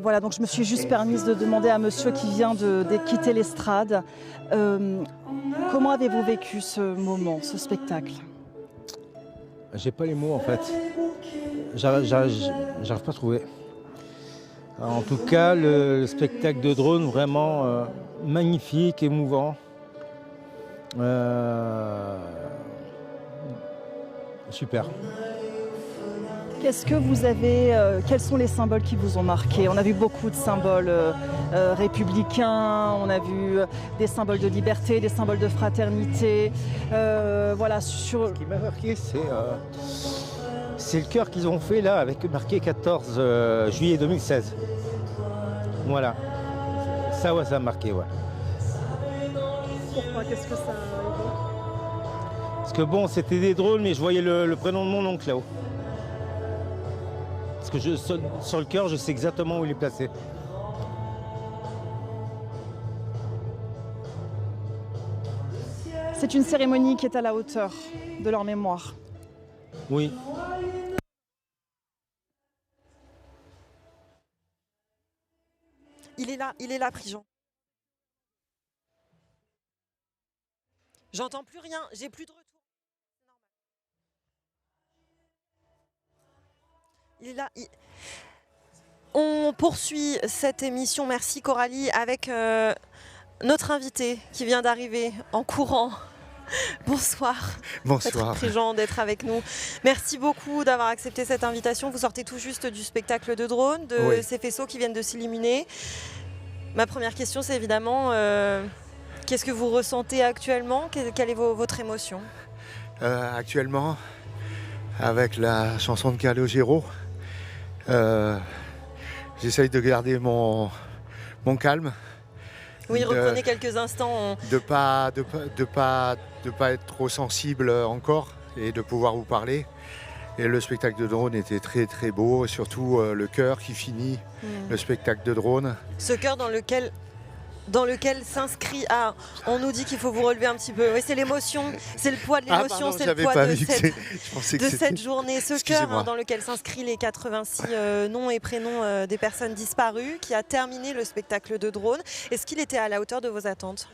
Voilà, donc je me suis juste permise de demander à monsieur qui vient de quitter l'estrade, comment avez-vous vécu ce moment, ce spectacle? J'ai pas les mots en fait. J'arrive pas à trouver. En tout cas, le spectacle de drone vraiment magnifique, émouvant. Super. Qu'est-ce que vous avez, quels sont les symboles qui vous ont marqué? On a vu beaucoup de symboles républicains, on a vu des symboles de liberté, des symboles de fraternité. Voilà, Ce qui m'a marqué, c'est le cœur qu'ils ont fait là, avec marqué 14 juillet 2016. Voilà. Ça, ouais, ça m'a marqué, ouais. Pourquoi? Qu'est-ce que ça évoque? Parce que bon, c'était des drones, mais je voyais le prénom de mon oncle là-haut. Parce que sur le cœur, je sais exactement où il est placé. C'est une cérémonie qui est à la hauteur de leur mémoire. Oui. Il est là, Prigent. J'entends plus rien, j'ai plus de retour. Il est là. On poursuit cette émission. Merci Coralie avec notre invité qui vient d'arriver en courant. Bonsoir. Bonsoir. Très Prigent d'être avec nous. Merci beaucoup d'avoir accepté cette invitation. Vous sortez tout juste du spectacle de drone, de ces faisceaux qui viennent de s'illuminer. Ma première question, c'est évidemment qu'est-ce que vous ressentez actuellement? Quelle est votre émotion? Actuellement, avec la chanson de Calogero, j'essaye de garder mon calme. Oui, reprenez quelques instants. De pas être trop sensible encore et de pouvoir vous parler. Et le spectacle de drone était très très beau, et surtout le chœur qui finit le spectacle de drone. Ce chœur dans lequel s'inscrit... Ah, on nous dit qu'il faut vous relever un petit peu. Oui, c'est l'émotion, c'est le poids de l'émotion, c'est le poids de cette journée. Ce chœur dans lequel s'inscrivent les 86 noms et prénoms des personnes disparues, qui a terminé le spectacle de drone. Est-ce qu'il était à la hauteur de vos attentes?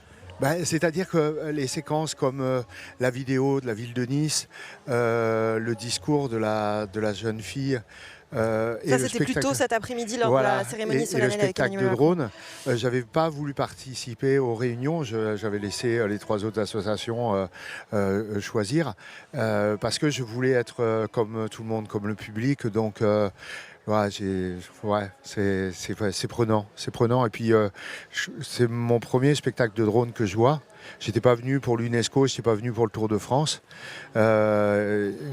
C'est-à-dire que les séquences comme la vidéo de la ville de Nice, le discours de la jeune fille... ça c'était plutôt cet après-midi lors de la cérémonie solennelle avec Emmanuel Macron. Le spectacle de drone, j'avais pas voulu participer aux réunions, j'avais laissé les 3 autres associations choisir, parce que je voulais être comme tout le monde, comme le public, donc... c'est prenant. Et puis, c'est mon premier spectacle de drone que je vois. J'étais pas venu pour l'UNESCO, j'étais pas venu pour le Tour de France.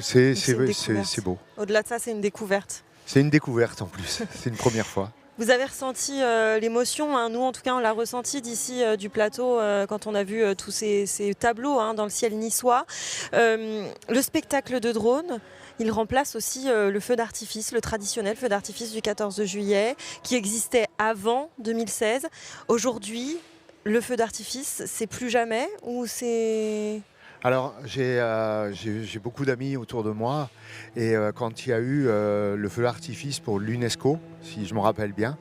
C'est beau. Au-delà de ça, c'est une découverte. C'est une découverte en plus, c'est une première fois. Vous avez ressenti l'émotion, nous en tout cas on l'a ressenti d'ici du plateau quand on a vu tous ces tableaux dans le ciel niçois. Le spectacle de drone, il remplace aussi le feu d'artifice, le traditionnel feu d'artifice du 14 juillet qui existait avant 2016. Aujourd'hui, le feu d'artifice, c'est plus jamais ou c'est... Alors, j'ai beaucoup d'amis autour de moi et quand il y a eu le feu d'artifice pour l'UNESCO, si je me rappelle bien,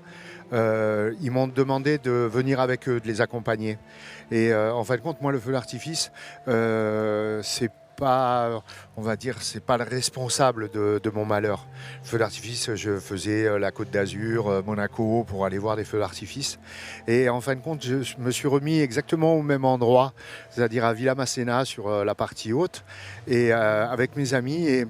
ils m'ont demandé de venir avec eux, de les accompagner. Et en fin de compte, moi, le feu d'artifice, c'est pas, on va dire, c'est pas le responsable de mon malheur. Feu d'artifice, je faisais la Côte d'Azur, Monaco pour aller voir des feux d'artifice. Et en fin de compte, je me suis remis exactement au même endroit, c'est-à-dire à Villa Masséna sur la partie haute, et avec mes amis. Et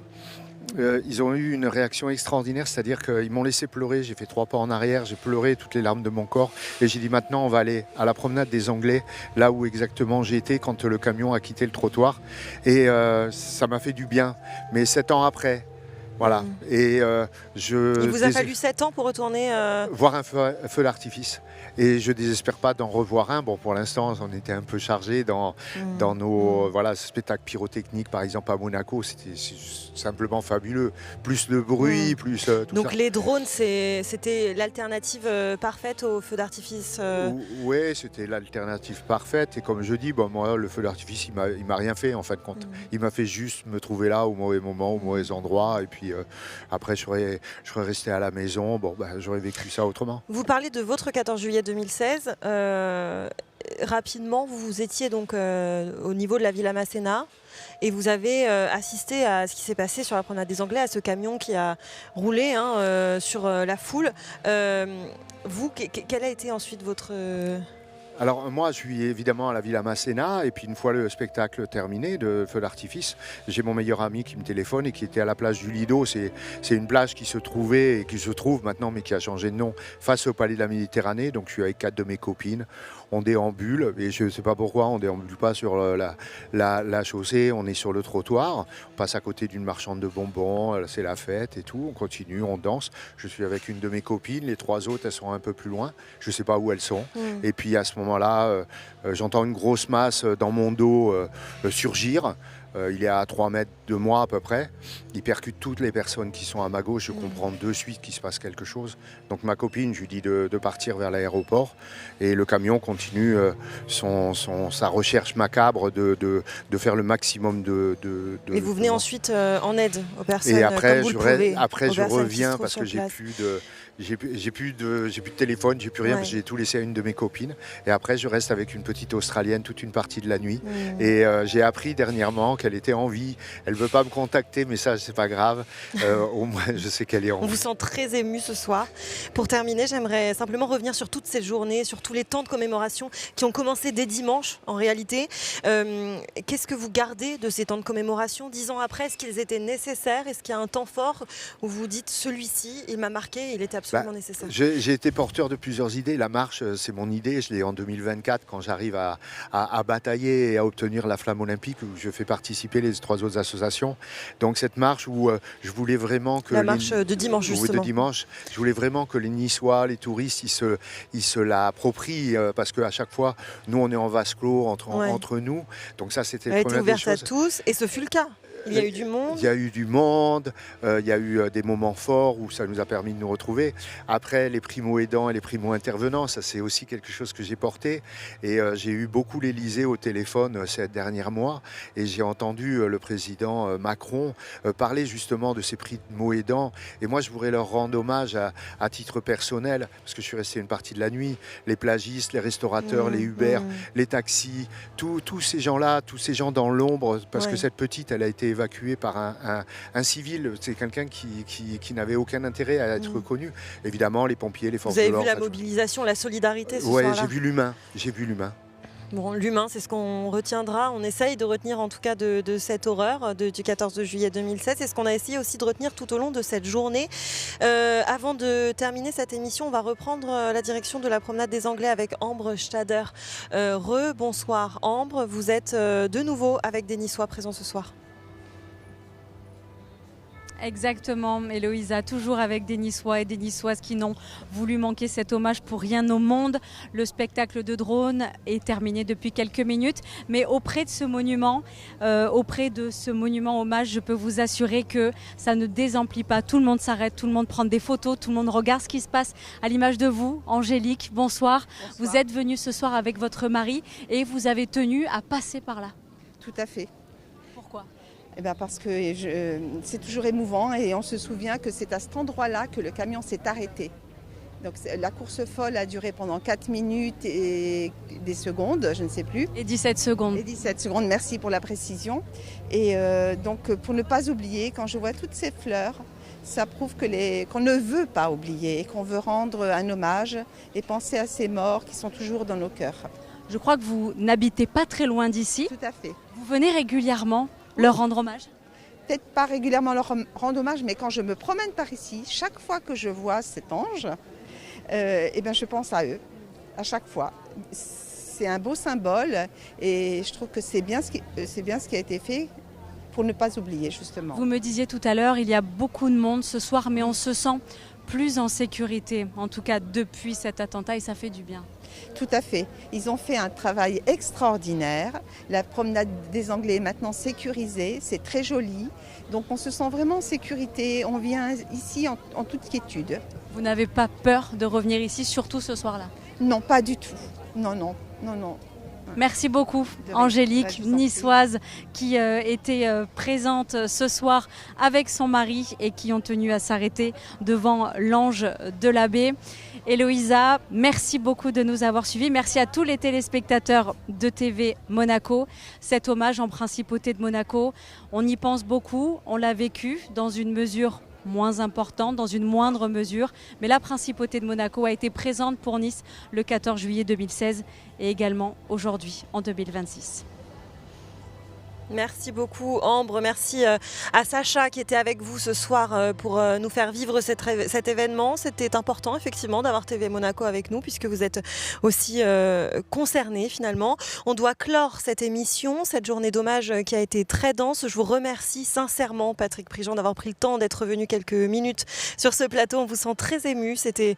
ils ont eu une réaction extraordinaire, c'est-à-dire qu'ils m'ont laissé pleurer, j'ai fait 3 pas en arrière, j'ai pleuré toutes les larmes de mon corps et j'ai dit maintenant on va aller à la promenade des Anglais, là où exactement j'ai été quand le camion a quitté le trottoir et ça m'a fait du bien, mais 7 ans après, voilà. Et Il vous a fallu 7 ans pour retourner voir un feu d'artifice. Et je ne désespère pas d'en revoir un. Bon, pour l'instant, on était un peu chargés dans nos spectacles pyrotechniques, par exemple à Monaco. C'était simplement fabuleux. Plus de bruit, plus tout Donc ça. les drones, c'était l'alternative parfaite au feu d'artifice Oui, c'était l'alternative parfaite. Et comme je dis, moi, le feu d'artifice, il m'a rien fait en fin de compte. Il m'a fait juste me trouver là au mauvais moment, au mauvais endroit. Et puis après, je serais resté à la maison. J'aurais vécu ça autrement. Vous parlez de votre 14 juillet 2016. Rapidement, vous étiez donc au niveau de la Villa Masséna et vous avez assisté à ce qui s'est passé sur la promenade des Anglais, à ce camion qui a roulé sur la foule. Vous, quel a été ensuite votre... Alors moi, je suis évidemment à la Villa Masséna et puis une fois le spectacle terminé de feu d'artifice, j'ai mon meilleur ami qui me téléphone et qui était à la plage du Lido. C'est une plage qui se trouvait et qui se trouve maintenant mais qui a changé de nom face au Palais de la Méditerranée. Donc je suis avec 4 de mes copines. On déambule et je ne sais pas pourquoi on ne déambule pas sur la chaussée, on est sur le trottoir, on passe à côté d'une marchande de bonbons, c'est la fête et tout, on continue, on danse. Je suis avec une de mes copines, les 3 autres elles sont un peu plus loin, je ne sais pas où elles sont. Et puis à ce moment-là, j'entends une grosse masse dans mon dos surgir. Il est à 3 mètres de moi à peu près. Il percute toutes les personnes qui sont à ma gauche. Je comprends de suite qu'il se passe quelque chose. Donc ma copine, je lui dis de partir vers l'aéroport. Et le camion continue sa recherche macabre de faire le maximum de... Et vous venez ensuite en aide aux personnes. Et après, comme vous je reviens parce que j'ai plus de téléphone, j'ai plus rien, parce que j'ai tout laissé à une de mes copines. Et après, je reste avec une petite Australienne toute une partie de la nuit. Et j'ai appris dernièrement qu'elle était en vie. Elle ne veut pas me contacter, mais ça, c'est pas grave. Au moins, je sais qu'elle est en vie. On vous sent très ému ce soir. Pour terminer, j'aimerais simplement revenir sur toutes ces journées, sur tous les temps de commémoration qui ont commencé dès dimanche, en réalité. Qu'est-ce que vous gardez de ces temps de commémoration 10 ans après? Est-ce qu'ils étaient nécessaires? Est-ce qu'il y a un temps fort où vous dites celui-ci, il m'a marqué, il était absolument nécessaire? J'ai été porteur de plusieurs idées. La marche, c'est mon idée. Je l'ai en 2024 quand j'arrive à batailler et à obtenir la flamme olympique où je fais participer les 3 autres associations. Donc cette marche où je voulais vraiment que... La marche de dimanche, justement. Oui, de dimanche. Je voulais vraiment que les Niçois, les touristes, ils se l'approprient parce qu'à chaque fois, nous, on est en vase clos entre nous. Donc ça, c'était la première des choses. Elle a été ouverte à tous et ce fut le cas. Il y a eu du monde. Il y a eu du monde, il y a eu des moments forts où ça nous a permis de nous retrouver. Après, les primo-aidants et les primo-intervenants, ça c'est aussi quelque chose que j'ai porté. Et j'ai eu beaucoup l'Élysée au téléphone ces derniers mois. Et j'ai entendu le président Macron parler justement de ces primo-aidants. Et moi, je voudrais leur rendre hommage à titre personnel, parce que je suis resté une partie de la nuit. Les plagistes, les restaurateurs, les Uber, les taxis, tous ces gens-là, tous ces gens dans l'ombre, parce que cette petite, elle a été évacué par un civil. C'est quelqu'un qui n'avait aucun intérêt à être reconnu. Évidemment, les pompiers, les forces de l'ordre. Vous avez vu la mobilisation, la solidarité ce soir-là? Oui, j'ai vu l'humain. Bon, l'humain, c'est ce qu'on retiendra. On essaye de retenir en tout cas de cette horreur du 14 juillet 2016. C'est ce qu'on a essayé aussi de retenir tout au long de cette journée. Avant de terminer cette émission, on va reprendre la direction de la promenade des Anglais avec Ambre Stader. Bonsoir Ambre, vous êtes de nouveau avec des Niçois présents ce soir. Exactement, Héloïsa, toujours avec des Niçois et des Niçoises qui n'ont voulu manquer cet hommage pour rien au monde. Le spectacle de drone est terminé depuis quelques minutes, mais auprès de ce monument hommage, je peux vous assurer que ça ne désemplit pas. Tout le monde s'arrête, tout le monde prend des photos, tout le monde regarde ce qui se passe à l'image de vous. Angélique, bonsoir. Vous êtes venue ce soir avec votre mari et vous avez tenu à passer par là. Tout à fait. Pourquoi ? Parce que c'est toujours émouvant et on se souvient que c'est à cet endroit-là que le camion s'est arrêté. Donc la course folle a duré pendant 4 minutes et des secondes, je ne sais plus. Et 17 secondes. Et 17 secondes, merci pour la précision. Et donc pour ne pas oublier, quand je vois toutes ces fleurs, ça prouve qu'on ne veut pas oublier et qu'on veut rendre un hommage et penser à ces morts qui sont toujours dans nos cœurs. Je crois que vous n'habitez pas très loin d'ici. Tout à fait. Vous venez régulièrement leur rendre hommage? Peut-être pas régulièrement leur rendre hommage, mais quand je me promène par ici, chaque fois que je vois cet ange, eh ben je pense à eux, à chaque fois. C'est un beau symbole et je trouve que c'est bien ce qui a été fait pour ne pas oublier, justement. Vous me disiez tout à l'heure, il y a beaucoup de monde ce soir, mais on se sent plus en sécurité, en tout cas depuis cet attentat, et ça fait du bien. Tout à fait. Ils ont fait un travail extraordinaire. La promenade des Anglais est maintenant sécurisée, c'est très joli. Donc on se sent vraiment en sécurité, on vient ici en toute quiétude. Vous n'avez pas peur de revenir ici, surtout ce soir-là? Non, pas du tout. Non. Merci beaucoup, Angélique, niçoise, qui était présente ce soir avec son mari et qui ont tenu à s'arrêter devant l'ange de l'abbé. Héloïsa, merci beaucoup de nous avoir suivis. Merci à tous les téléspectateurs de TV Monaco. Cet hommage en principauté de Monaco, on y pense beaucoup, on l'a vécu dans une mesure moins importante, dans une moindre mesure. Mais la principauté de Monaco a été présente pour Nice le 14 juillet 2016 et également aujourd'hui en 2026. Merci beaucoup Ambre, merci à Sacha qui était avec vous ce soir pour nous faire vivre cet événement. C'était important effectivement d'avoir TV Monaco avec nous puisque vous êtes aussi concernés finalement. On doit clore cette émission, cette journée d'hommage qui a été très dense. Je vous remercie sincèrement Patrick Prigent d'avoir pris le temps d'être venu quelques minutes sur ce plateau. On vous sent très ému, c'était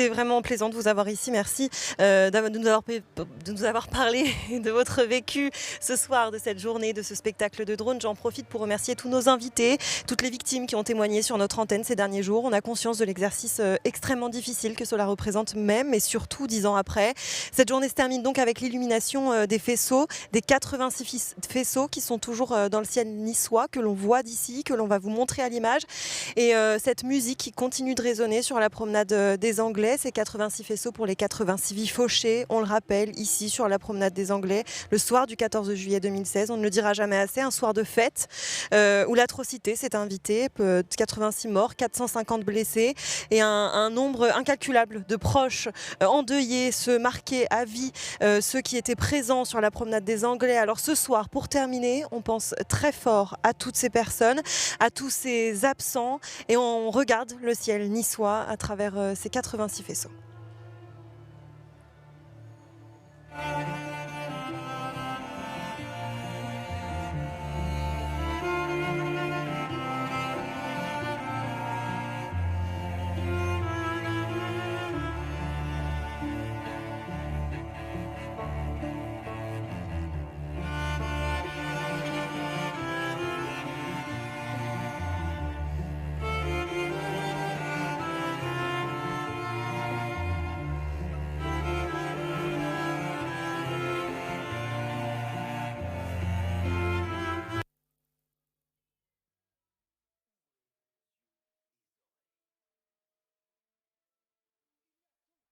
vraiment plaisant de vous avoir ici. Merci de nous avoir parlé de votre vécu ce soir, de cette journée, de ce spectacle de drone. J'en profite pour remercier tous nos invités, toutes les victimes qui ont témoigné sur notre antenne ces derniers jours. On a conscience de l'exercice extrêmement difficile que cela représente même et surtout 10 ans après. Cette journée se termine donc avec l'illumination des faisceaux, des 86 faisceaux qui sont toujours dans le ciel niçois, que l'on voit d'ici, que l'on va vous montrer à l'image. Et cette musique qui continue de résonner sur la promenade des Anglais, ces 86 faisceaux pour les 86 vies fauchées, on le rappelle, ici sur la promenade des Anglais, le soir du 14 juillet 2016. On ne le dira jamais assez, un soir de fête où l'atrocité s'est invitée, 86 morts, 450 blessés et un nombre incalculable de proches endeuillés, ceux marqués à vie, ceux qui étaient présents sur la promenade des Anglais. Alors ce soir, pour terminer, on pense très fort à toutes ces personnes, à tous ces absents et on regarde le ciel niçois à travers ces 86 faisceaux.